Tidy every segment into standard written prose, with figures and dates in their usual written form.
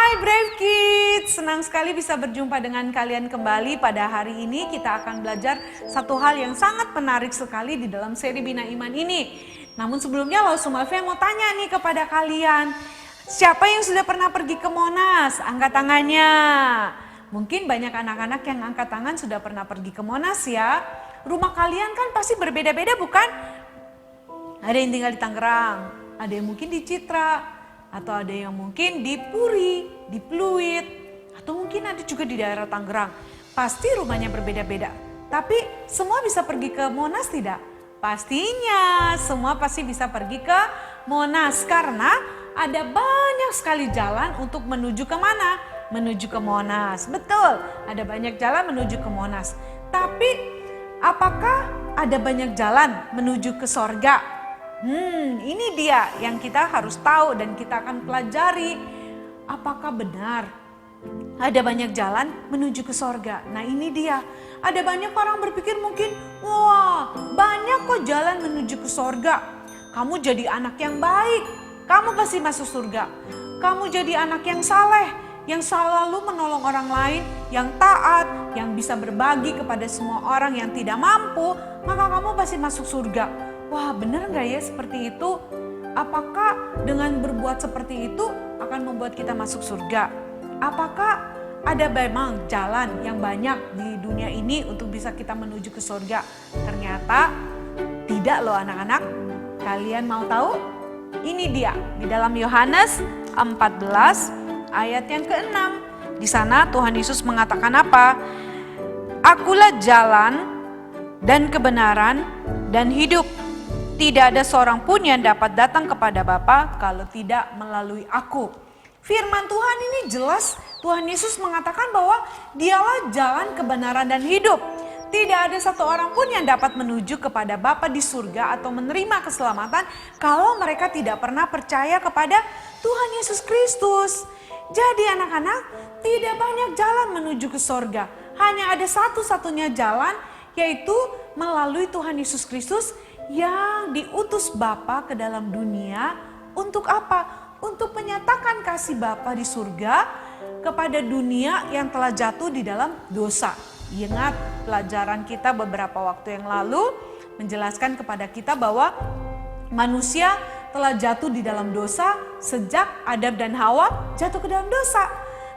Hai Brave Kids, senang sekali bisa berjumpa dengan kalian kembali. Pada hari ini kita akan belajar satu hal yang sangat menarik sekali di dalam seri Bina Iman ini. Namun sebelumnya Laus Sumalfian mau tanya nih kepada kalian. Siapa yang sudah pernah pergi ke Monas? Angkat tangannya. Mungkin banyak anak-anak yang angkat tangan sudah pernah pergi ke Monas ya. Rumah kalian kan pasti berbeda-beda bukan? Ada yang tinggal di Tangerang, ada yang mungkin di Citra, atau ada yang mungkin di Puri, di Pluit, atau mungkin ada juga di daerah Tangerang. Pasti rumahnya berbeda-beda. Tapi semua bisa pergi ke Monas tidak? Pastinya semua pasti bisa pergi ke Monas karena ada banyak sekali jalan untuk menuju ke mana? Menuju ke Monas. Betul, ada banyak jalan menuju ke Monas. Tapi apakah ada banyak jalan menuju ke sorga? Ini dia yang kita harus tahu dan kita akan pelajari. Apakah benar ada banyak jalan menuju ke sorga? Nah ini dia. Ada banyak orang berpikir mungkin, wah banyak kok jalan menuju ke sorga. Kamu jadi anak yang baik, kamu pasti masuk surga. Kamu jadi anak yang saleh, yang selalu menolong orang lain, yang taat, yang bisa berbagi kepada semua orang yang tidak mampu, maka kamu pasti masuk surga. Wah benar gak ya seperti itu? Apakah dengan berbuat seperti itu akan membuat kita masuk surga? Apakah ada memang jalan yang banyak di dunia ini untuk bisa kita menuju ke surga? Ternyata tidak loh anak-anak. Kalian mau tahu? Ini dia di dalam Yohanes 14 ayat yang ke-6. Di sana Tuhan Yesus mengatakan apa? Akulah jalan dan kebenaran dan hidup. Tidak ada seorang pun yang dapat datang kepada Bapa kalau tidak melalui aku. Firman Tuhan ini jelas, Tuhan Yesus mengatakan bahwa dialah jalan kebenaran dan hidup. Tidak ada satu orang pun yang dapat menuju kepada Bapa di surga atau menerima keselamatan kalau mereka tidak pernah percaya kepada Tuhan Yesus Kristus. Jadi anak-anak, tidak banyak jalan menuju ke surga. Hanya ada satu-satunya jalan, yaitu melalui Tuhan Yesus Kristus yang diutus Bapa ke dalam dunia. Untuk apa? Untuk menyatakan kasih Bapa di surga kepada dunia yang telah jatuh di dalam dosa. Ingat pelajaran kita beberapa waktu yang lalu menjelaskan kepada kita bahwa manusia telah jatuh di dalam dosa sejak Adam dan Hawa jatuh ke dalam dosa.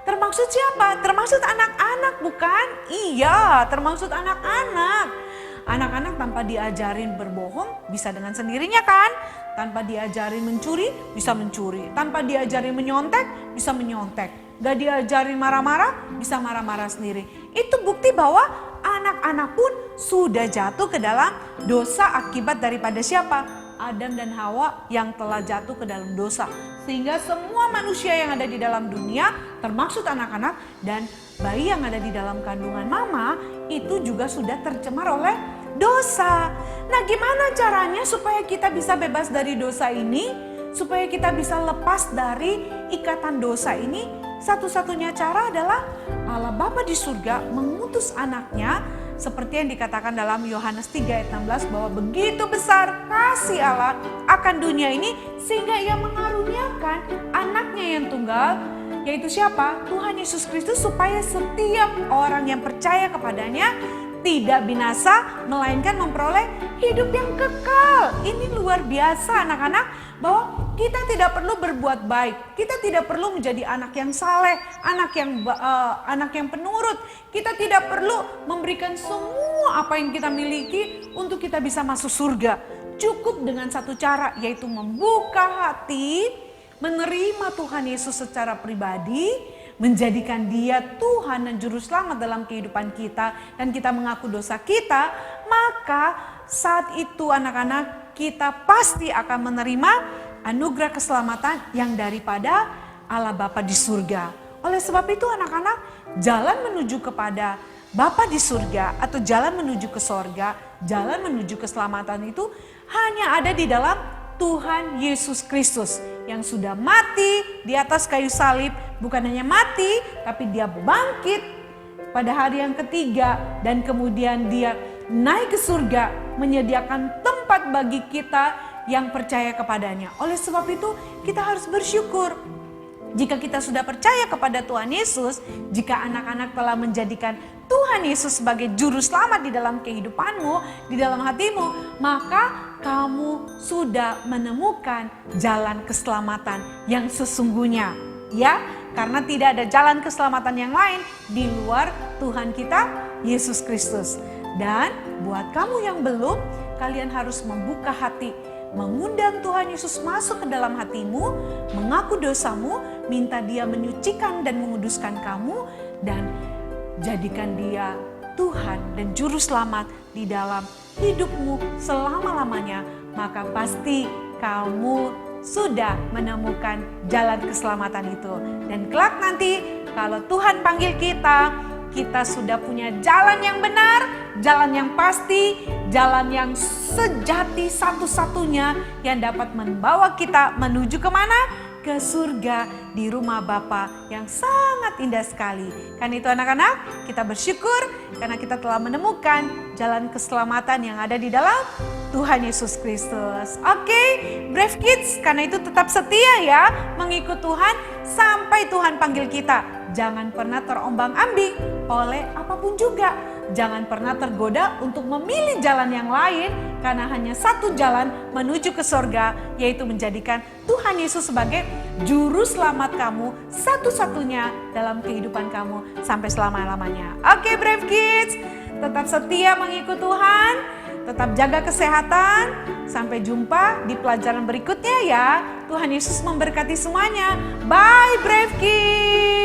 Termaksud siapa? Termaksud anak-anak bukan? Iya, termaksud anak-anak. Anak-anak tanpa diajarin berbohong bisa dengan sendirinya kan? Tanpa diajarin mencuri bisa mencuri. Tanpa diajarin menyontek bisa menyontek. Gak diajarin marah-marah bisa marah-marah sendiri. Itu bukti bahwa anak-anak pun sudah jatuh ke dalam dosa akibat daripada siapa? Adam dan Hawa yang telah jatuh ke dalam dosa. Sehingga semua manusia yang ada di dalam dunia termaksud anak-anak dan bayi yang ada di dalam kandungan mama itu juga sudah tercemar oleh dosa. Nah gimana caranya supaya kita bisa bebas dari dosa ini? Supaya kita bisa lepas dari ikatan dosa ini? Satu-satunya cara adalah Allah Bapa di surga mengutus anaknya. Seperti yang dikatakan dalam Yohanes 3 ayat 16 bahwa begitu besar kasih Allah akan dunia ini sehingga ia mengaruniakan anaknya yang tunggal, yaitu siapa? Tuhan Yesus Kristus, supaya setiap orang yang percaya kepadanya tidak binasa melainkan memperoleh hidup yang kekal. Ini luar biasa anak-anak, bahwa kita tidak perlu berbuat baik, kita tidak perlu menjadi anak yang saleh, anak yang penurut. Kita tidak perlu memberikan semua apa yang kita miliki untuk kita bisa masuk surga. Cukup dengan satu cara, yaitu membuka hati, menerima Tuhan Yesus secara pribadi, menjadikan dia Tuhan dan Juru Selamat dalam kehidupan kita, dan kita mengaku dosa kita, maka saat itu anak-anak kita pasti akan menerima anugerah keselamatan yang daripada Allah Bapa di surga. Oleh sebab itu anak-anak, jalan menuju kepada Bapa di surga atau jalan menuju ke sorga, jalan menuju keselamatan itu hanya ada di dalam Tuhan Yesus Kristus yang sudah mati di atas kayu salib. Bukan hanya mati, tapi dia bangkit pada hari yang ketiga dan kemudian dia naik ke surga menyediakan tempat bagi kita yang percaya kepadanya. Oleh sebab itu kita harus bersyukur Jika kita sudah percaya kepada Tuhan Yesus, jika anak-anak telah menjadikan Tuhan Yesus sebagai juru selamat di dalam kehidupanmu, di dalam hatimu, maka kamu sudah menemukan jalan keselamatan yang sesungguhnya. Ya, karena tidak ada jalan keselamatan yang lain di luar Tuhan kita, Yesus Kristus. Dan buat kamu yang belum, kalian harus membuka hati, mengundang Tuhan Yesus masuk ke dalam hatimu, mengaku dosamu, minta Dia menyucikan dan menguduskan kamu, dan jadikan Dia Tuhan dan Juru Selamat di dalam hidupmu selama-lamanya. Maka pasti kamu sudah menemukan jalan keselamatan itu. Dan kelak nanti kalau Tuhan panggil kita, kita sudah punya jalan yang benar, jalan yang pasti, jalan yang sejati satu-satunya yang dapat membawa kita menuju kemana? Ke surga di rumah Bapa yang sangat indah sekali. Karena itu anak-anak, kita bersyukur karena kita telah menemukan jalan keselamatan yang ada di dalam Tuhan Yesus Kristus. Oke, Brave Kids, karena itu tetap setia ya mengikut Tuhan sampai Tuhan panggil kita. Jangan pernah terombang-ambing oleh apapun juga. Jangan pernah tergoda untuk memilih jalan yang lain karena hanya satu jalan menuju ke surga, yaitu menjadikan Tuhan Yesus sebagai juru selamat kamu satu-satunya dalam kehidupan kamu sampai selama-lamanya. Oke, Brave Kids, tetap setia mengikut Tuhan, tetap jaga kesehatan. Sampai jumpa di pelajaran berikutnya ya. Tuhan Yesus memberkati semuanya. Bye Brave Kids.